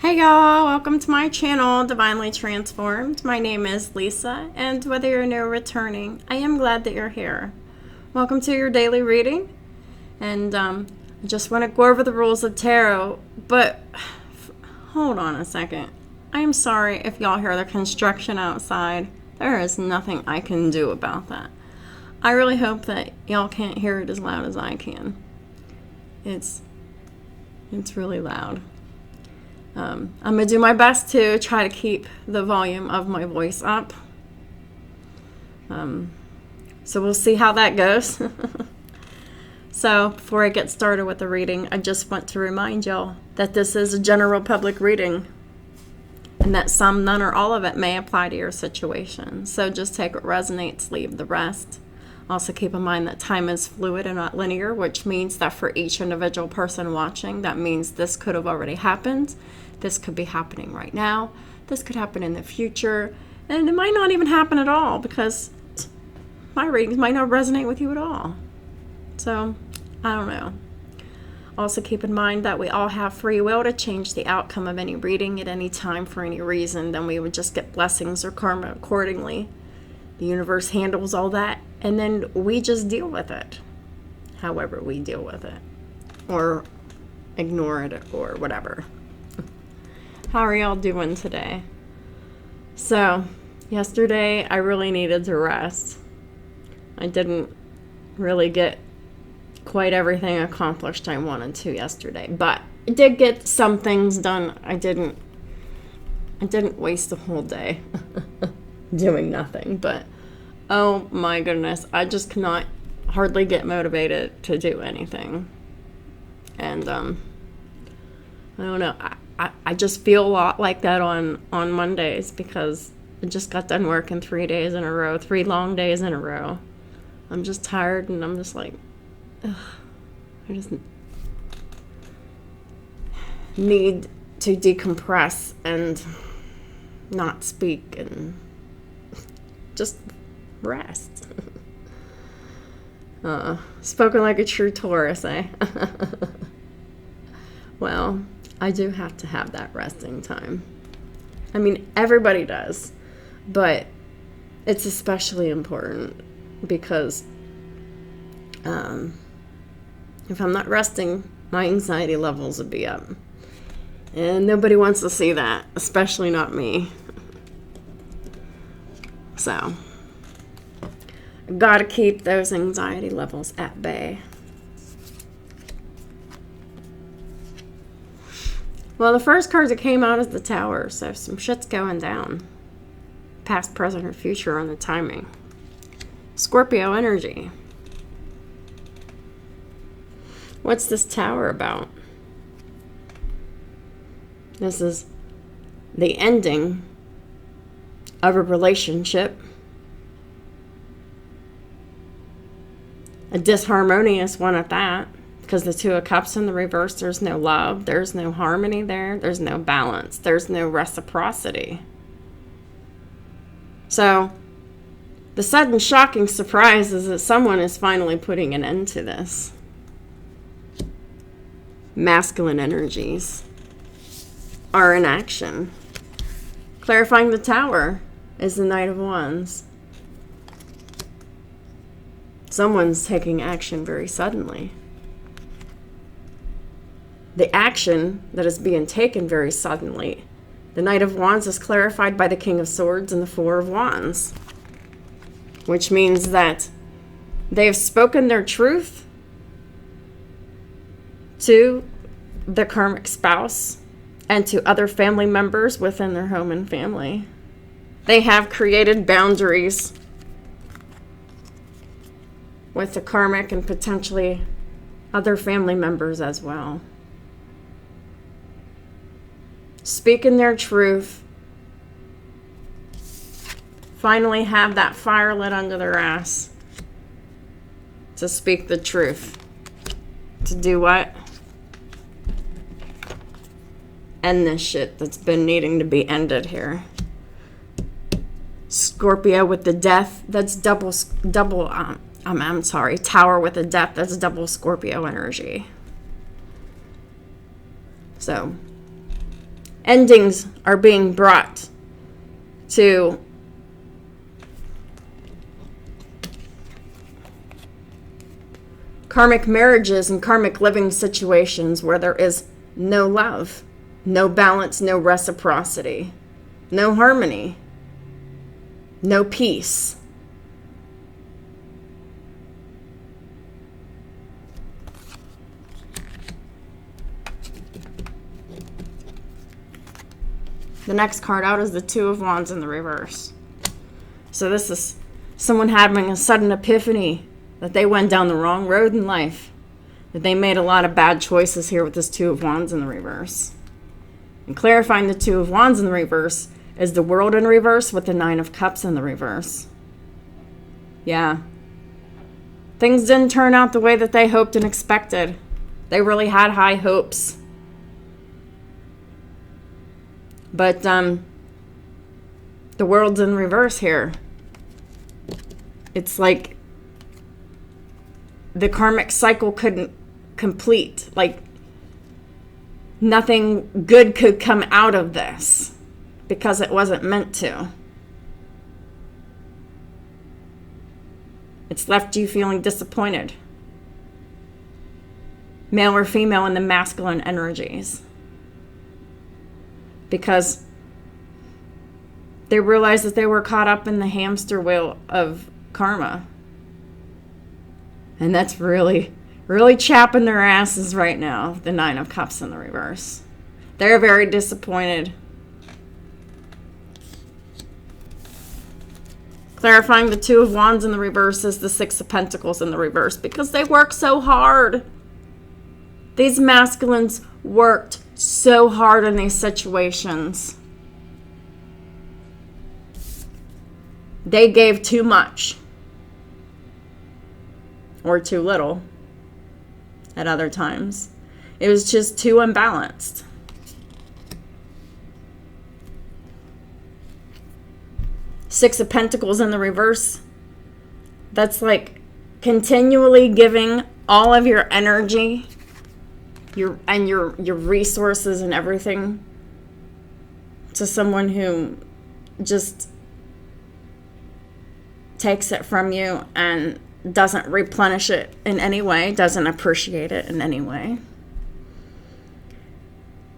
Hey y'all, welcome to my channel, Divinely Transformed. My name is Lisa, and whether you're new or returning, I am glad that you're here. Welcome to your daily reading, and I just want to go over the rules of tarot, but hold on a second. I am sorry if y'all hear the construction outside. There is nothing I can do about that. I really hope that y'all can't hear it as loud as I can. It's really loud. I'm going to do my best to try to keep the volume of my voice up. So we'll see how that goes. So before I get started with the reading, I just want to remind y'all that this is a general public reading and that some, none, or all of it may apply to your situation. So just take what resonates, leave the rest. Also keep in mind that time is fluid and not linear, which means that for each individual person watching, that means this could have already happened. This could be happening right now. This could happen in the future. And it might not even happen at all because my readings might not resonate with you at all. So, I don't know. Also keep in mind that we all have free will to change the outcome of any reading at any time for any reason. Then we would just get blessings or karma accordingly. The universe handles all that, and then we just deal with it. However we deal with it. Or ignore it or whatever. How are y'all doing today? So, yesterday I really needed to rest. I didn't really get quite everything accomplished I wanted to yesterday, but I did get some things done. I didn't waste the whole day doing nothing, but oh my goodness, I just cannot hardly get motivated to do anything. And I don't know, I just feel a lot like that on Mondays because I just got done working 3 days in a row, 3 long days in a row. I'm just tired and I'm just like, ugh, I just need to decompress and not speak and just rest. Spoken like a true Taurus, eh? Well, I do have to have that resting time. I mean, everybody does, but it's especially important because if I'm not resting, my anxiety levels will be up. And nobody wants to see that, especially not me. So, gotta keep those anxiety levels at bay. Well, the first card that came out is the Tower, so some shit's going down. Past, present, or future on the timing. Scorpio energy. What's this Tower about? This is the ending of a relationship. A disharmonious one at that. Because the Two of Cups in the reverse, there's no love, there's no harmony there, there's no balance, there's no reciprocity. So, the sudden shocking surprise is that someone is finally putting an end to this. Masculine energies are in action. Clarifying the Tower is the Knight of Wands. Someone's taking action very suddenly. The action that is being taken very suddenly. The Knight of Wands is clarified by the King of Swords and the Four of Wands. Which means that they have spoken their truth to the karmic spouse and to other family members within their home and family. They have created boundaries with the karmic and potentially other family members as well. Speaking their truth, finally have that fire lit under their ass to speak the truth. To do what? End this shit that's been needing to be ended here. Scorpio with the death, that's double, I'm sorry, Tower with the death, that's double Scorpio energy. So, Endings are being brought to karmic marriages and karmic living situations where there is no love, no balance, no reciprocity, no harmony, no peace. The next card out is the Two of Wands in the reverse. So this is someone having a sudden epiphany that they went down the wrong road in life, that they made a lot of bad choices here with this Two of Wands in the reverse. And clarifying the Two of Wands in the reverse is the World in reverse with the Nine of Cups in the reverse. Yeah. Things didn't turn out the way that they hoped and expected. They really had high hopes. But the World's in reverse here. It's like the karmic cycle couldn't complete. Like nothing good could come out of this because it wasn't meant to. It's left you feeling disappointed. Male or female in the masculine energies. Because they realized that they were caught up in the hamster wheel of karma. And that's really, really chapping their asses right now, the Nine of Cups in the reverse. They're very disappointed. Clarifying the Two of Wands in the reverse is the Six of Pentacles in the reverse because they work so hard. These masculines worked so hard in these situations. They gave too much. Or too little at other times. It was just too unbalanced. Six of Pentacles in the reverse. That's like continually giving all of your energy, your resources and everything to someone who just takes it from you and doesn't replenish it in any way, doesn't appreciate it in any way.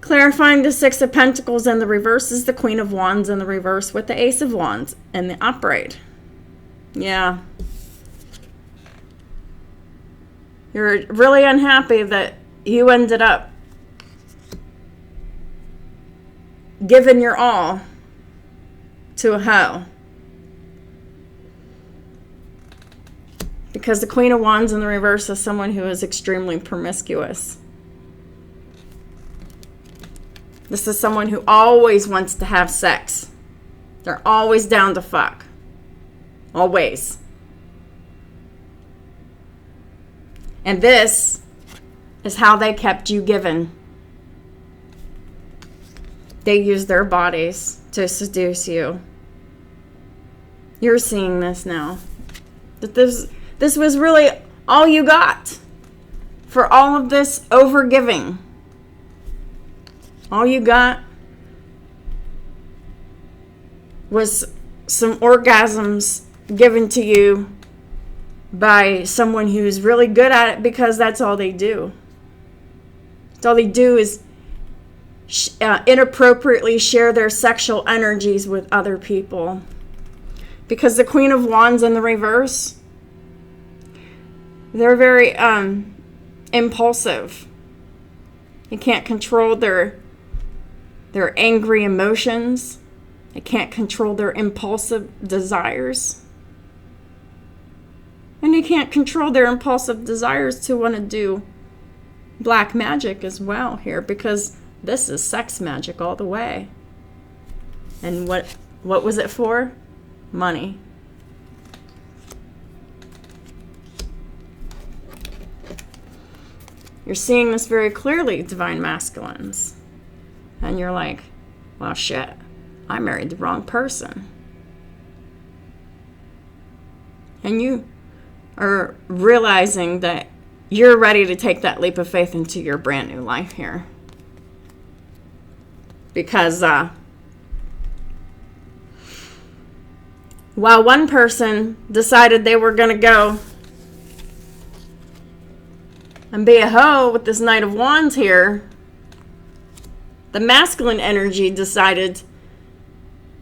Clarifying the Six of Pentacles in the reverse is the Queen of Wands in the reverse with the Ace of Wands in the upright. Yeah. You're really unhappy that you ended up giving your all to a hoe. Because the Queen of Wands in the reverse is someone who is extremely promiscuous. This is someone who always wants to have sex. They're always down to fuck. Always. And this is how they kept you given. They used their bodies to seduce you. You're seeing this now. That this was really all you got for all of this overgiving. All you got was some orgasms given to you by someone who's really good at it because that's all they do. That's all they do is inappropriately share their sexual energies with other people. Because the Queen of Wands in the reverse, they're very impulsive. They can't control their angry emotions. They can't control their impulsive desires. And they can't control their impulsive desires to want to do black magic as well here, because this is sex magic all the way. And what was it for? Money. You're seeing this very clearly, divine masculines. And you're like, well, shit, I married the wrong person. And you are realizing that you're ready to take that leap of faith into your brand new life here. Because while one person decided they were going to go and be a hoe with this Knight of Wands here, the masculine energy decided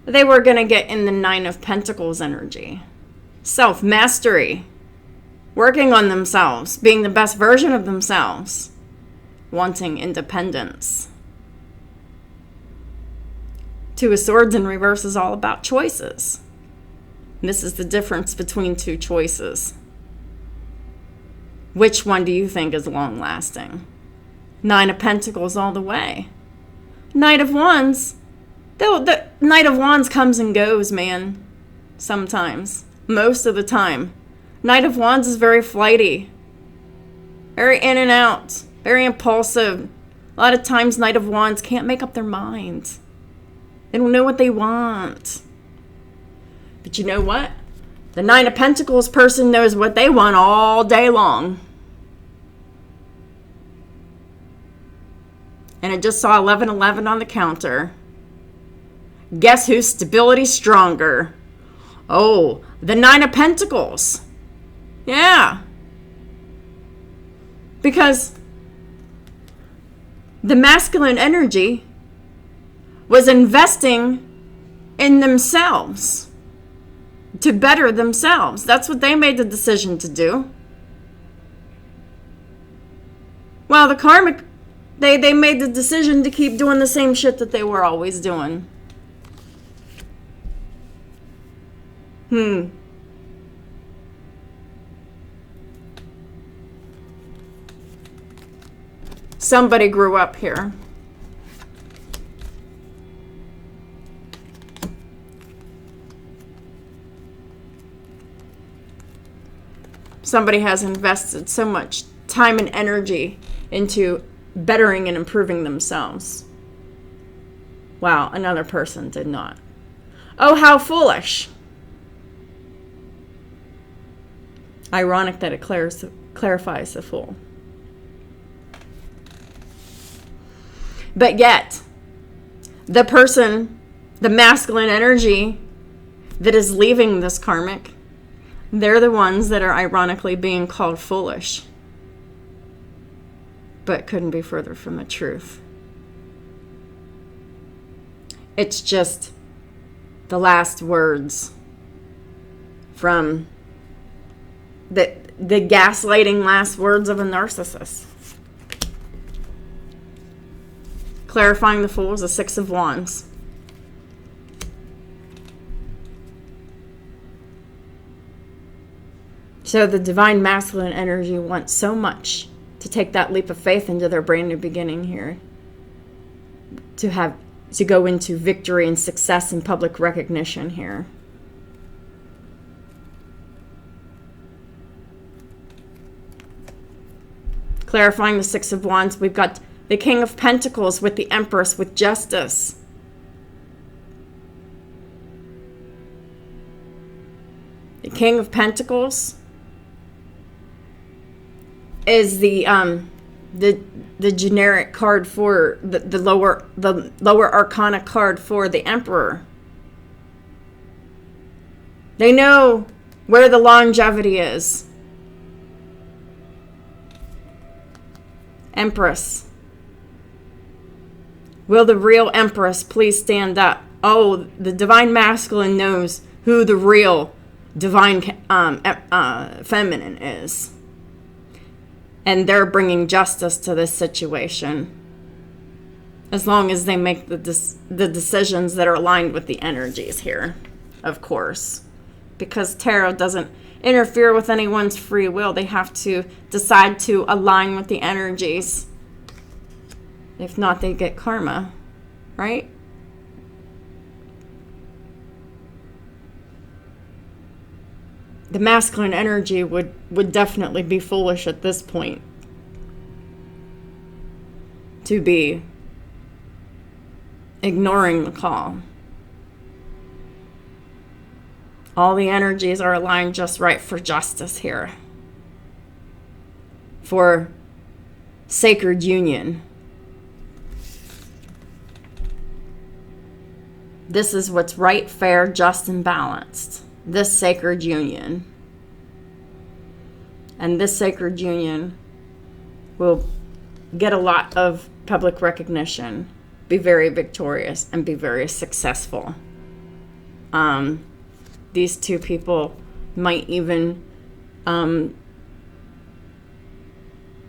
they were going to get in the Nine of Pentacles energy. Self-mastery. Working on themselves. Being the best version of themselves. Wanting independence. Two of Swords in reverse is all about choices. And this is the difference between two choices. Which one do you think is long-lasting? Nine of Pentacles all the way. Knight of Wands. The Knight of Wands comes and goes, man. Sometimes. Most of the time. Knight of Wands is very flighty. Very in and out. Very impulsive. A lot of times Knight of Wands can't make up their mind. They don't know what they want. But you know what? The Nine of Pentacles person knows what they want all day long. And I just saw 1111 on the counter. Guess whose stability's stronger? Oh, the Nine of Pentacles. Yeah. Because the masculine energy was investing in themselves to better themselves. That's what they made the decision to do. Well, the Karmic, they made the decision to keep doing the same shit that they were always doing. Somebody grew up here. Somebody has invested so much time and energy into bettering and improving themselves. Wow, another person did not. Oh, how foolish. Ironic that it clarifies the fool. But yet, the person, the masculine energy that is leaving this karmic, they're the ones that are ironically being called foolish. But couldn't be further from the truth. It's just the last words from the gaslighting last words of a narcissist. Clarifying the Fool is a Six of Wands. So the divine masculine energy wants so much to take that leap of faith into their brand new beginning here. To go into victory and success and public recognition here. Clarifying the Six of Wands, we've got the King of Pentacles with the Empress with justice. The King of Pentacles is the generic card for the lower arcana card for the Emperor. They know where the longevity is. Empress. Will the real Empress please stand up? Oh, the divine masculine knows who the real divine feminine is. And they're bringing justice to this situation. As long as they make the decisions that are aligned with the energies here, of course. Because tarot doesn't interfere with anyone's free will. They have to decide to align with the energies. If not, they get karma, right? The masculine energy would definitely be foolish at this point to be ignoring the call. All the energies are aligned just right for justice here. For sacred union. This is what's right, fair, just, and balanced. This sacred union. And this sacred union will get a lot of public recognition, be very victorious, and be very successful. These two people might even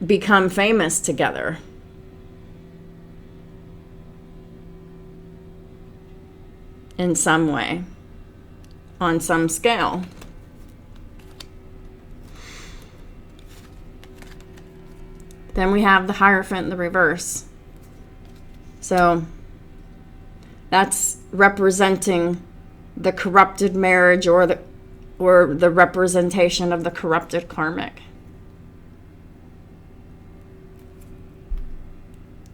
become famous together. In some way, on some scale. Then we have the Hierophant in the reverse. So that's representing the corrupted marriage, or the representation of the corrupted karmic.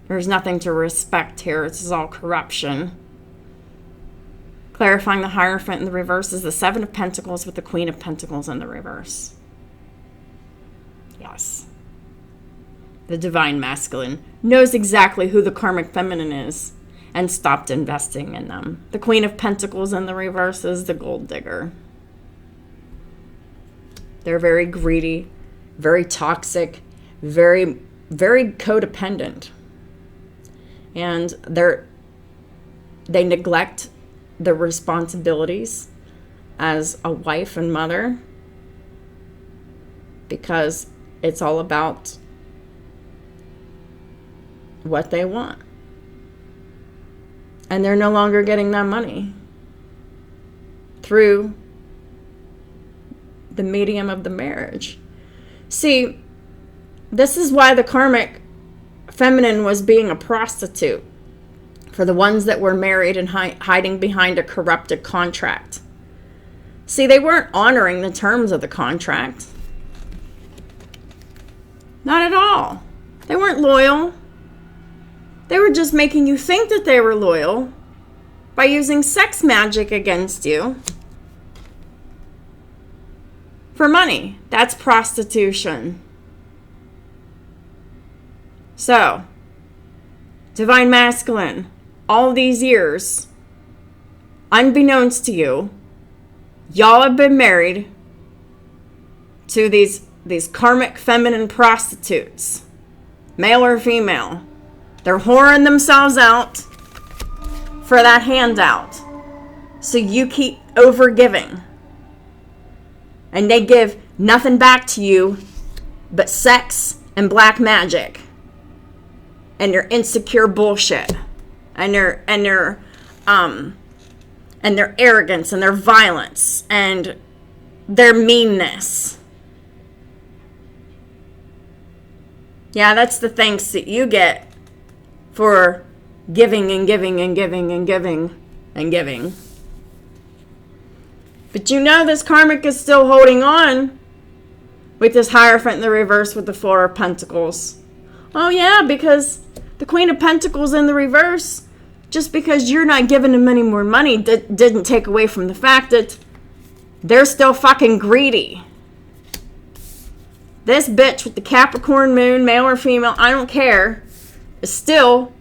There's nothing to respect here. This is all corruption. Clarifying the Hierophant in the reverse is the Seven of Pentacles with the Queen of Pentacles in the reverse. Yes. The Divine Masculine knows exactly who the Karmic Feminine is and stopped investing in them. The Queen of Pentacles in the reverse is the Gold Digger. They're very greedy, very toxic, very, very codependent. And they neglect the responsibilities as a wife and mother because it's all about what they want. And they're no longer getting that money through the medium of the marriage. See, this is why the Karmic Feminine was being a prostitute for the ones that were married and hiding behind a corrupted contract. See, they weren't honoring the terms of the contract. Not at all. They weren't loyal. They were just making you think that they were loyal by using sex magic against you for money. That's prostitution. So, Divine Masculine, all these years, unbeknownst to you, y'all have been married to these karmic feminine prostitutes, male or female. They're whoring themselves out for that handout. So you keep overgiving. And they give nothing back to you but sex and black magic. And their insecure bullshit. And their arrogance and their violence and their meanness. Yeah, that's the thanks that you get for giving and giving and giving and giving and giving. But you know this karmic is still holding on with this Hierophant in the reverse with the Four of Pentacles. Oh yeah, because the Queen of Pentacles in the reverse, just because you're not giving them any more money didn't take away from the fact that they're still fucking greedy. This bitch with the Capricorn moon, male or female, I don't care, is still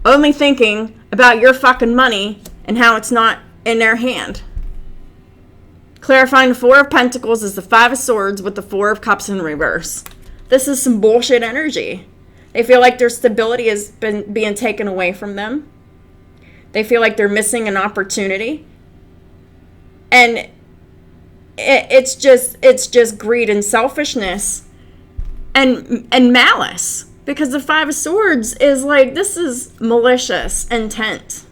only thinking about your fucking money and how it's not in their hand. Clarifying the Four of Pentacles is the Five of Swords with the Four of Cups in reverse. This is some bullshit energy. They feel like their stability has been being taken away from them. They feel like they're missing an opportunity. And it's just greed and selfishness and malice. Because the Five of Swords is like, this is malicious intent.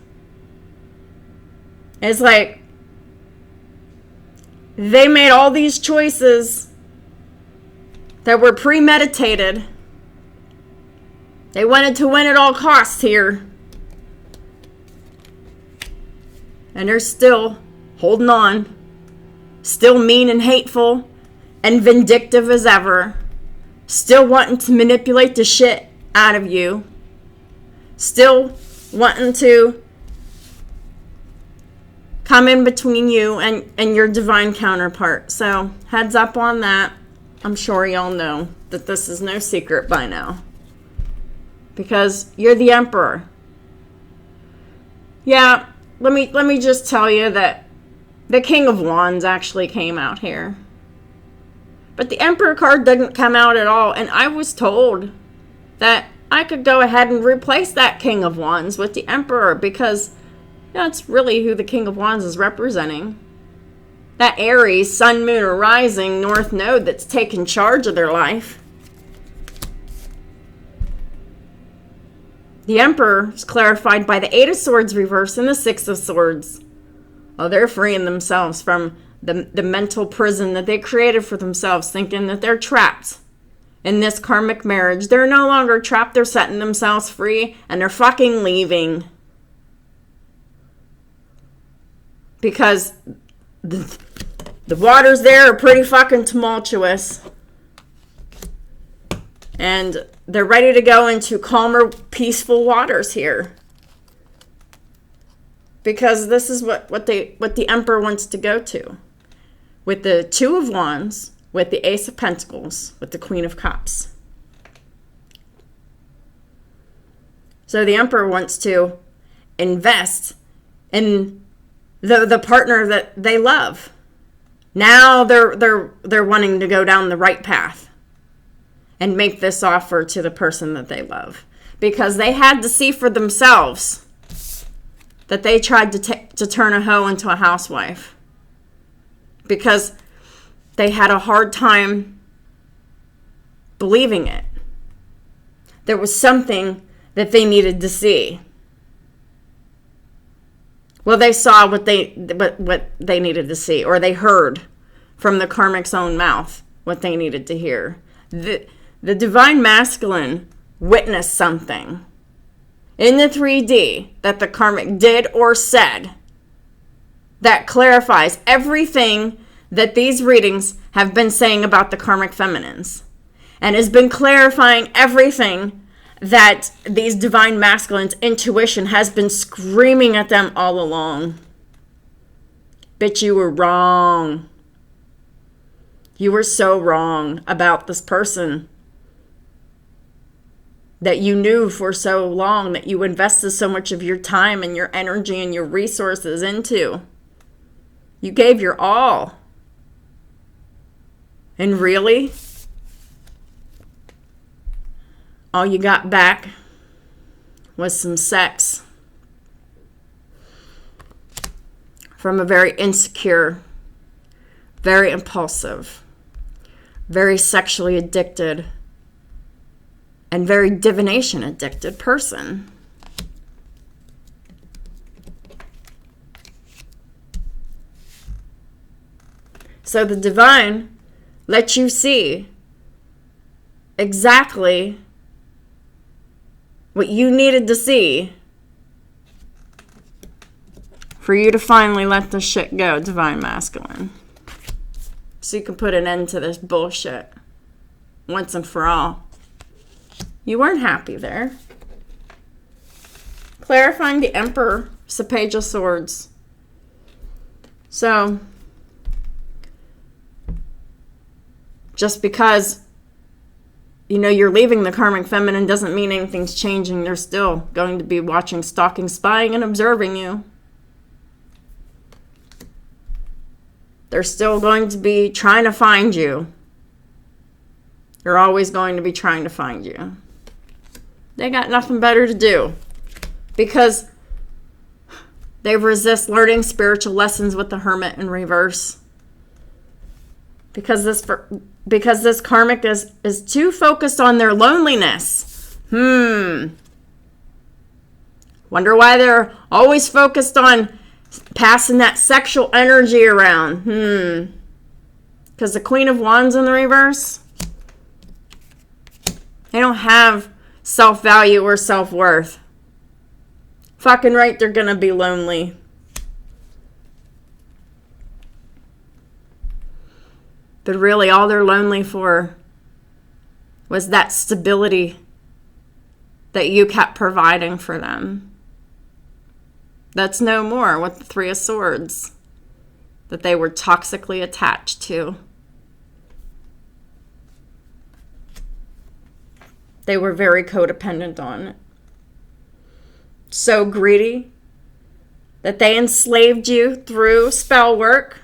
It's like, they made all these choices that were premeditated. They wanted to win at all costs here. And they're still holding on. Still mean and hateful and vindictive as ever. Still wanting to manipulate the shit out of you. Still wanting to come in between you and your divine counterpart. So, heads up on that. I'm sure y'all know that this is no secret by now. Because you're the emperor. Yeah, let me just tell you that the King of Wands actually came out here. But the Emperor card didn't come out at all. And I was told that I could go ahead and replace that King of Wands with the Emperor, because that's really who the King of Wands is representing. That Aries, Sun, Moon, or Rising North Node that's taken charge of their life. The Emperor is clarified by the Eight of Swords reverse and the Six of Swords. Oh, they're freeing themselves from the mental prison that they created for themselves, thinking that they're trapped in this karmic marriage. They're no longer trapped. They're setting themselves free, and they're fucking leaving. Because the waters there are pretty fucking tumultuous. And they're ready to go into calmer, peaceful waters here. Because this is what the Emperor wants to go to. With the Two of Wands, with the Ace of Pentacles, with the Queen of Cups. So the Emperor wants to invest in the partner that they love. Now they're wanting to go down the right path and make this offer to the person that they love, because they had to see for themselves that they tried to turn a hoe into a housewife, because they had a hard time believing it. There was something that they needed to see. Well, they saw what they needed to see, or they heard from the Karmic's own mouth what they needed to hear. The Divine Masculine witnessed something in the 3D that the Karmic did or said that clarifies everything that these readings have been saying about the Karmic Feminines, and has been clarifying everything that these Divine Masculines' intuition has been screaming at them all along. Bitch, you were wrong. You were so wrong about this person that you knew for so long, that you invested so much of your time and your energy and your resources into. You gave your all. And really, all you got back was some sex from a very insecure, very impulsive, very sexually addicted, and very divination addicted person. So the divine lets you see exactly what you needed to see for you to finally let this shit go, Divine Masculine. So you can put an end to this bullshit once and for all. You weren't happy there. Clarifying the Emperor, it's the Page of Swords. So, just because, you know, you're leaving the Karmic Feminine doesn't mean anything's changing. They're still going to be watching, stalking, spying, and observing you. They're still going to be trying to find you. They're always going to be trying to find you. They got nothing better to do, because they resist learning spiritual lessons with the Hermit in reverse. Because this Karmic is too focused on their loneliness. Wonder why they're always focused on passing that sexual energy around. Because the Queen of Wands in the reverse, they don't have self-value or self-worth. Fucking right, they're gonna be lonely. But really, all they're lonely for was that stability that you kept providing for them. That's no more with the Three of Swords that they were toxically attached to. They were very codependent on it. So greedy that they enslaved you through spell work.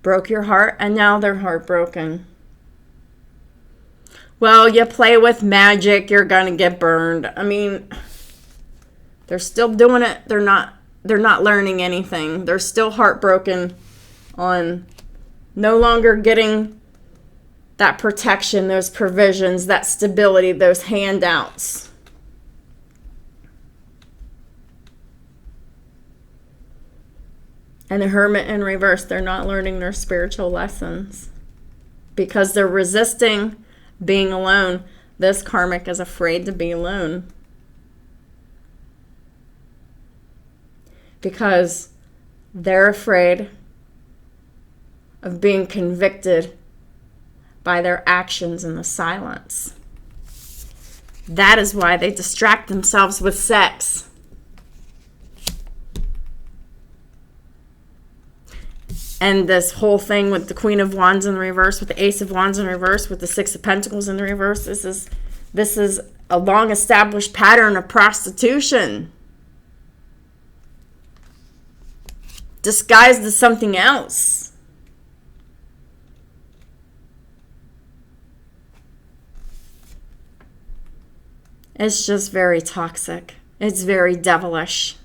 Broke your heart, and now they're heartbroken. Well, you play with magic, you're gonna get burned. I mean, they're still doing it. They're not learning anything. They're still heartbroken on no longer getting that protection, those provisions, that stability, those handouts. And the Hermit in reverse, they're not learning their spiritual lessons because they're resisting being alone. This Karmic is afraid to be alone because they're afraid of being convicted by their actions in the silence. That is why they distract themselves with sex. And this whole thing with the Queen of Wands in reverse, with the Ace of Wands in reverse, with the Six of Pentacles in the reverse, this is a long established pattern of prostitution disguised as something else. It's just very toxic. It's very devilish.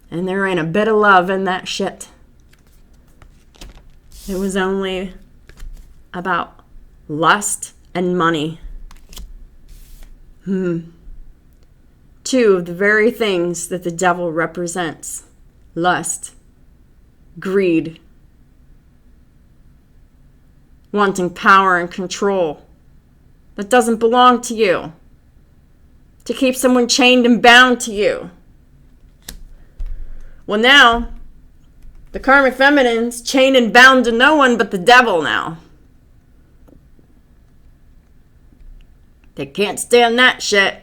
And there ain't a bit of love in that shit. It was only about lust and money. Two of the very things that the devil represents. Lust, greed, wanting power and control that doesn't belong to you. To keep someone chained and bound to you. Well, now, the Karmic Feminine's chained and bound to no one but the devil now. They can't stand that shit.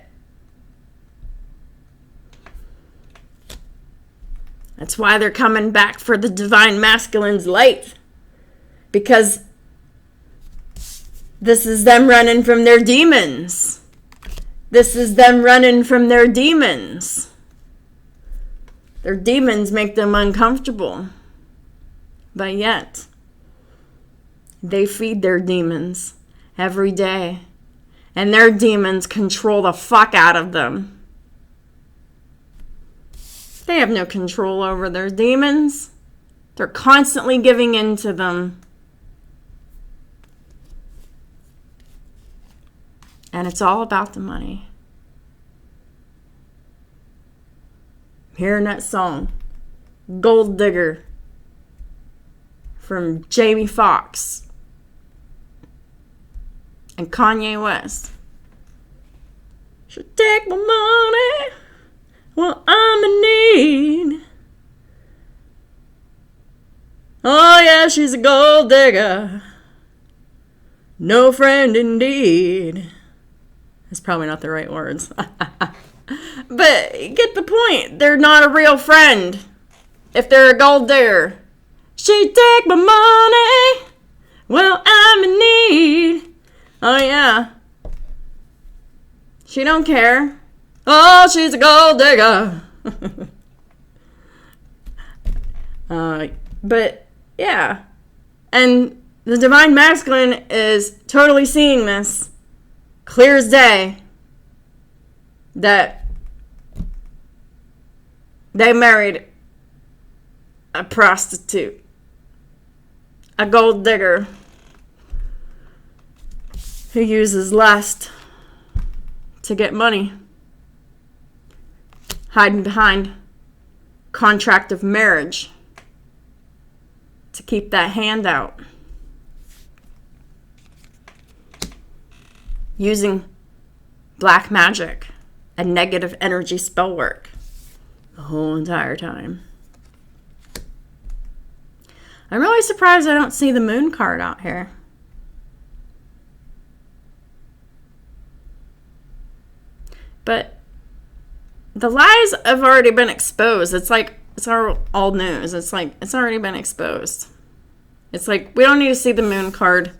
That's why they're coming back for the Divine Masculine's light. Because this is them running from their demons. This is them running from their demons. Their demons make them uncomfortable. But yet, they feed their demons every day. And their demons control the fuck out of them. They have no control over their demons. They're constantly giving in to them. And it's all about the money. Hearing that song, Gold Digger, from Jamie Foxx and Kanye West. Should take my money, well, I'm in need. Oh yeah, she's a gold digger, no friend indeed. That's probably not the right words. But get the point. They're not a real friend if they're a gold digger. She take my money, well, I'm in need. Oh, yeah. She don't care. Oh, she's a gold digger. But, yeah. And the Divine Masculine is totally seeing this clear as day. That they married a prostitute, a gold digger who uses lust to get money, hiding behind contract of marriage to keep that handout, using black magic and negative energy spell work the whole entire time. I'm really surprised I don't see the moon card out here. But the lies have already been exposed. It's like it's our old news. It's like, it's already been exposed. It's like, we don't need to see the moon card.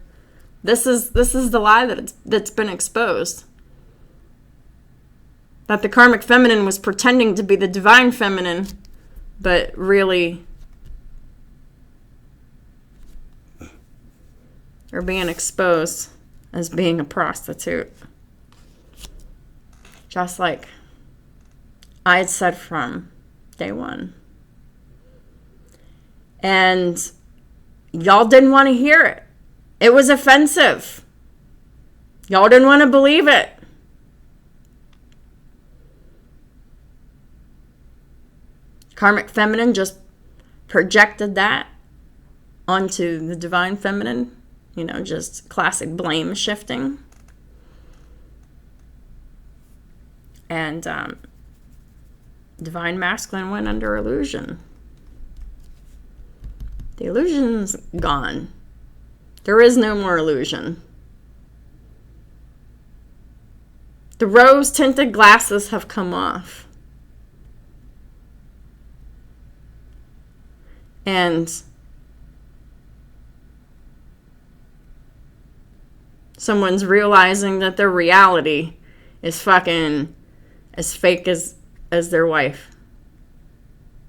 This is the lie that's been exposed. That the karmic feminine was pretending to be the divine feminine, but really are being exposed as being a prostitute. Just like I had said from day one. And y'all didn't want to hear it. It was offensive. Y'all didn't want to believe it. Karmic feminine just projected that onto the divine feminine. You know, just classic blame shifting. And divine masculine went under illusion. The illusion's gone. There is no more illusion. The rose-tinted glasses have come off. And someone's realizing that their reality is fucking as fake as their wife.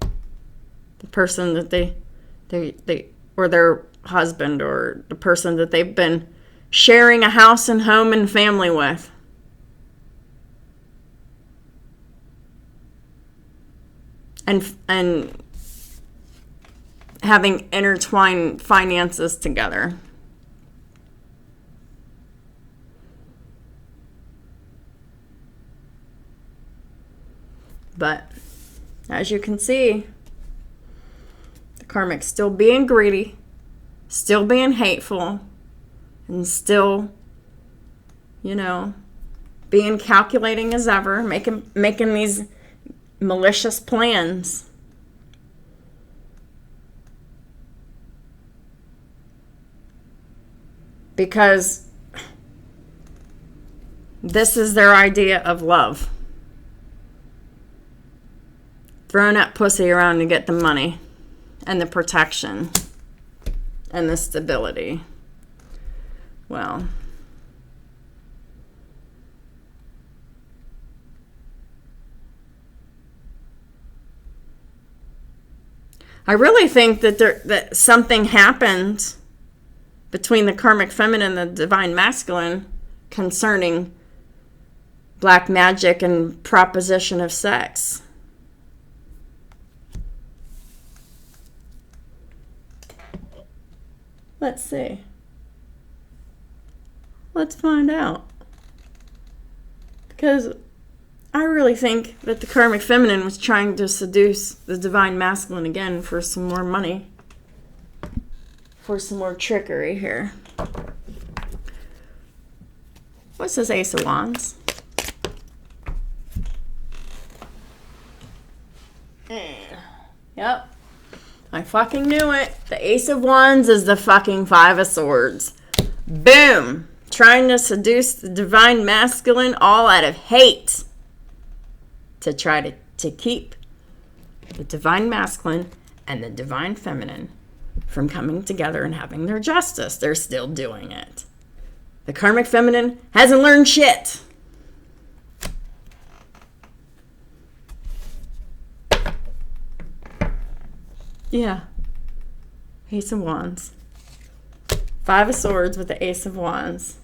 The person that they or their husband, or the person that they've been sharing a house and home and family with. And having intertwined finances together. But as you can see, the karmic's still being greedy, still being hateful, and still, you know, being calculating as ever, making these malicious plans. Because this is their idea of love. Throwing that pussy around to get the money and the protection and the stability. Well, I really think that something happened between the karmic feminine and the divine masculine concerning black magic and proposition of sex. Let's see. Let's find out. Because I really think that the karmic feminine was trying to seduce the divine masculine again for some more money. For some more trickery here. What's this Ace of Wands? Yep. I fucking knew it. The Ace of Wands is the fucking Five of Swords. Boom. Trying to seduce the divine masculine all out of hate. To try to keep the divine masculine and the divine feminine from coming together and having their justice. They're still doing it. The karmic feminine hasn't learned shit. Yeah. Ace of Wands. Five of Swords with the Ace of Wands.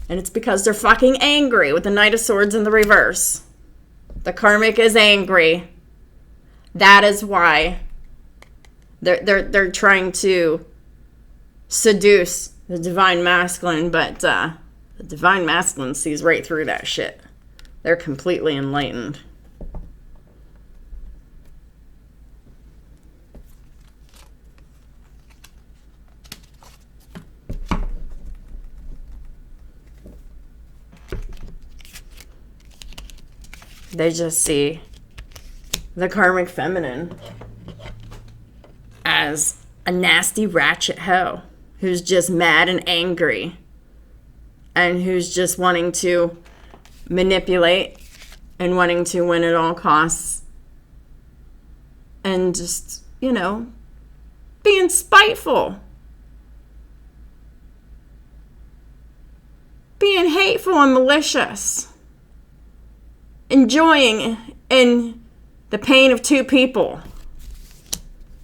And it's because they're fucking angry with the Knight of Swords in the reverse. The karmic is angry. That is why they're trying to seduce the divine masculine, but the divine masculine sees right through that shit. They're completely enlightened. They just see the karmic feminine as a nasty ratchet hoe who's just mad and angry and who's just wanting to manipulate and wanting to win at all costs and just, being spiteful, being hateful and malicious, enjoying in the pain of two people,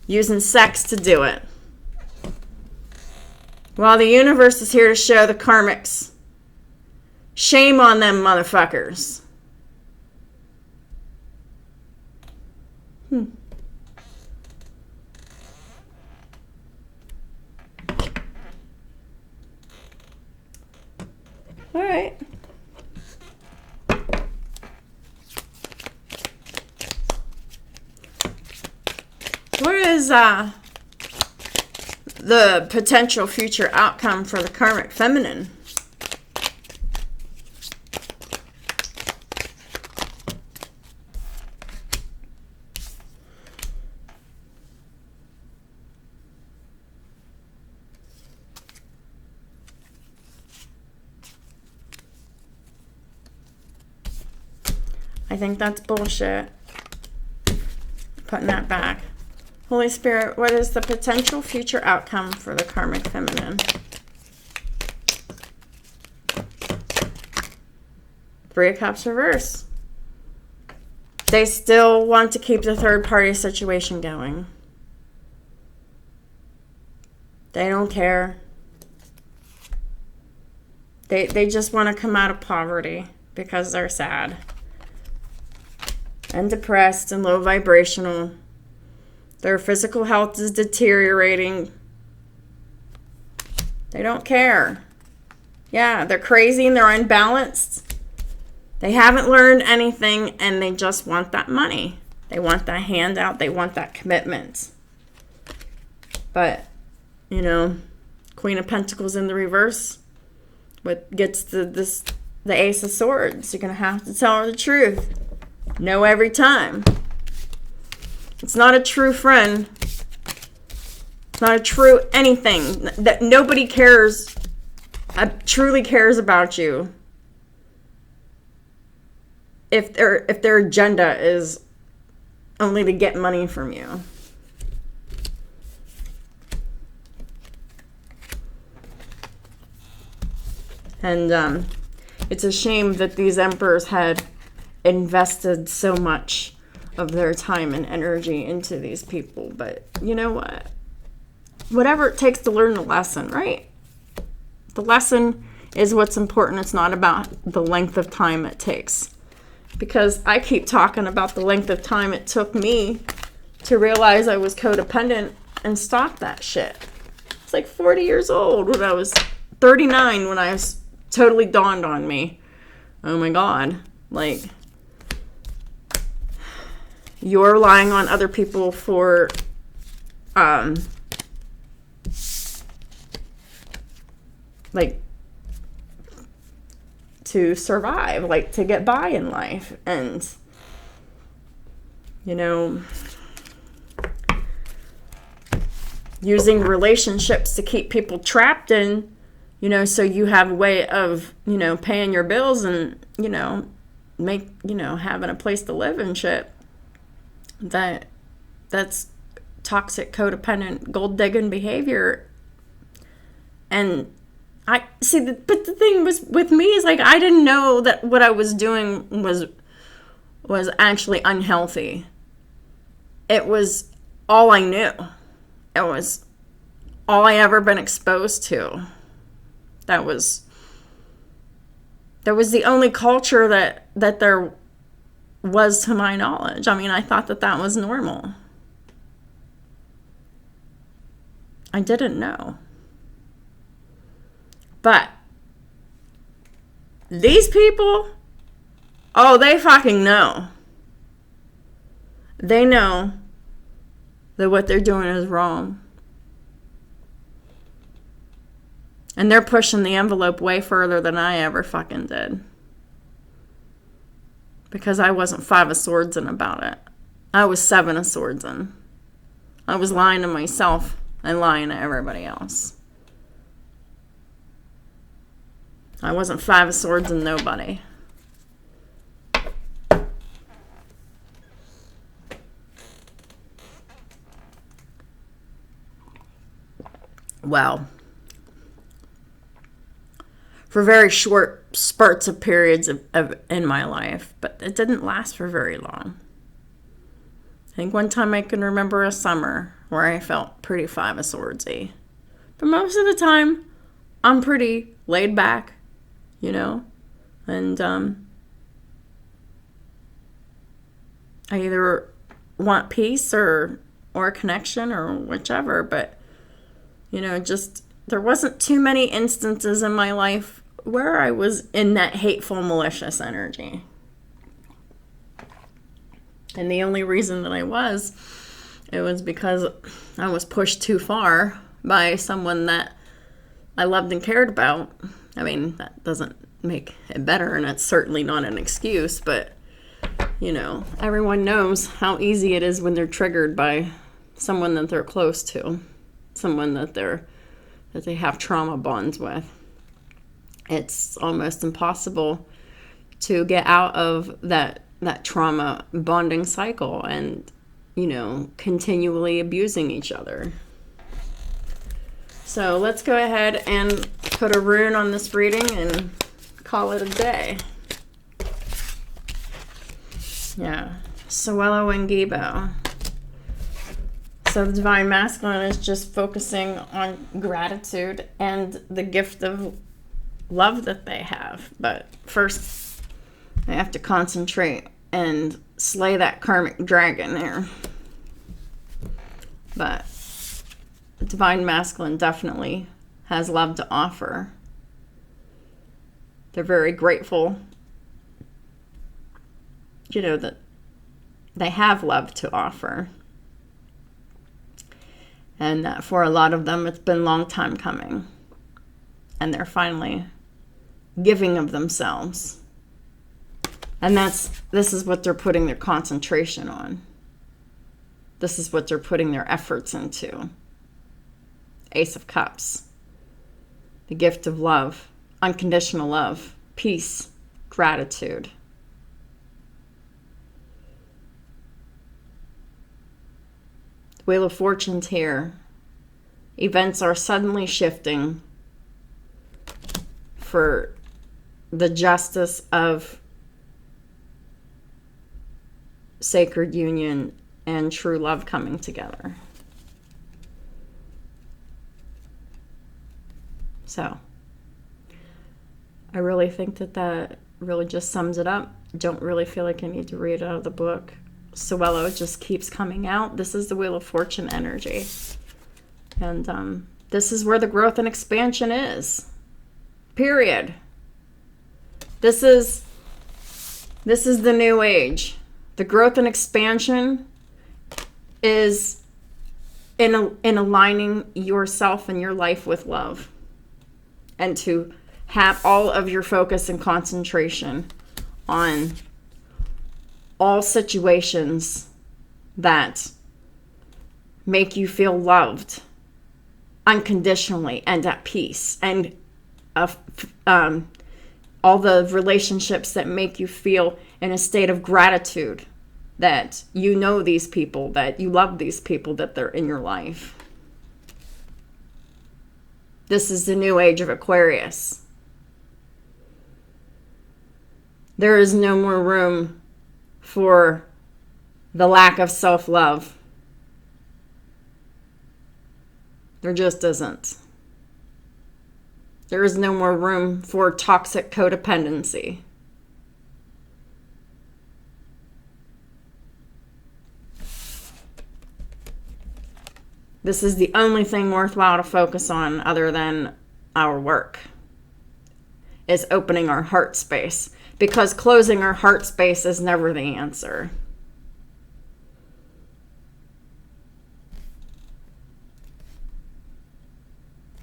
using sex to do it. While the universe is here to show the karmics, shame on them motherfuckers. All right. What is the potential future outcome for the karmic feminine? I think that's bullshit. Putting that back. Holy Spirit, what is the potential future outcome for the karmic feminine? Three of Cups reverse. They still want to keep the third party situation going. They don't care. They just want to come out of poverty because they're sad and depressed and low vibrational. Their physical health is deteriorating. They don't care. Yeah, they're crazy and they're unbalanced. They haven't learned anything and they just want that money. They want that handout. They want that commitment. But, Queen of Pentacles in the reverse gets the Ace of Swords. You're going to have to tell her the truth. No every time. It's not a true friend. It's not a true anything. That nobody cares, truly cares about you. If their agenda is only to get money from you. And it's a shame that these emperors had invested so much of their time and energy into these people. But you know what? Whatever it takes to learn the lesson, right? The lesson is what's important. It's not about the length of time it takes. Because I keep talking about the length of time it took me to realize I was codependent and stop that shit. It's like 40 years old when I was 39 when I was totally dawned on me. Oh my God. Like, you're relying on other people for, to survive, to get by in life. And, using relationships to keep people trapped in, so you have a way of, paying your bills and, having a place to live and shit. That's toxic, codependent, gold digging behavior. And I see, but the thing was with me is I didn't know that what I was doing was actually unhealthy. It was all I knew. It was all I ever been exposed to. That was the only culture that there was to my knowledge. I mean, I thought that was normal. I didn't know. But these people, oh, they fucking know. They know that what they're doing is wrong. And they're pushing the envelope way further than I ever fucking did. Because I wasn't 5 of Swords in about it. I was 7 of Swords in. I was lying to myself and lying to everybody else. I wasn't 5 of Swords and nobody. well, for very short spurts of periods in my life, but it didn't last for very long. I think one time I can remember a summer where I felt pretty Five of Swordsy. But most of the time, I'm pretty laid back, you know? And I either want peace or a connection or whichever, but, you know, just there wasn't too many instances in my life where I was in that hateful, malicious energy. And the only reason that it was because I was pushed too far by someone that I loved and cared about. I mean, that doesn't make it better, and it's certainly not an excuse, but, you know, everyone knows how easy it is when they're triggered by someone that they're close to, someone that they have trauma bonds with. It's almost impossible to get out of that trauma bonding cycle and, you know, continually abusing each other. So let's go ahead and put a rune on this reading and call it a day. Yeah, Suelo and Gibo. So the Divine Masculine is just focusing on gratitude and the gift of love that they have. But first, I have to concentrate and slay that karmic dragon there. But the Divine Masculine definitely has love to offer. They're very grateful, you know, that they have love to offer. And that for a lot of them, it's been a long time coming. And they're finally giving of themselves. And this is what they're putting their concentration on. This is what they're putting their efforts into. Ace of Cups. The gift of love. Unconditional love. Peace. Gratitude. The Wheel of Fortune's here. Events are suddenly shifting for the justice of sacred union and true love coming together. So, I really think that really just sums it up. Don't really feel like I need to read out of the book. Suelo just keeps coming out. This is the Wheel of Fortune energy. And this is where the growth and expansion is. Period. This is the new age. The growth and expansion is in aligning yourself and your life with love. And to have all of your focus and concentration on all situations that make you feel loved unconditionally and at peace. And all the relationships that make you feel in a state of gratitude that you know these people, that you love these people, that they're in your life. This is the new age of Aquarius. There is no more room for the lack of self-love. There just isn't. There is no more room for toxic codependency. This is the only thing worthwhile to focus on other than our work, is opening our heart space, because closing our heart space is never the answer.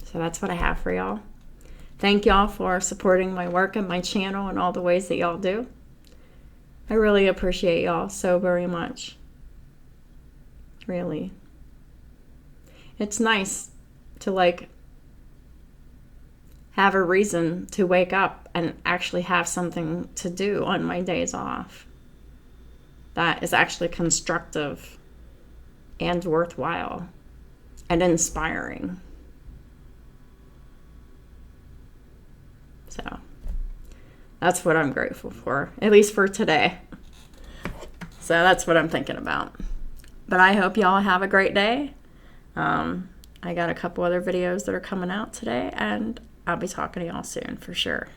So that's what I have for y'all. Thank y'all for supporting my work and my channel and all the ways that y'all do. I really appreciate y'all so very much. Really. It's nice to have a reason to wake up and actually have something to do on my days off that is actually constructive and worthwhile and inspiring. That's what I'm grateful for, at least for today. So that's what I'm thinking about. But I hope y'all have a great day. I got a couple other videos that are coming out today, and I'll be talking to y'all soon for sure.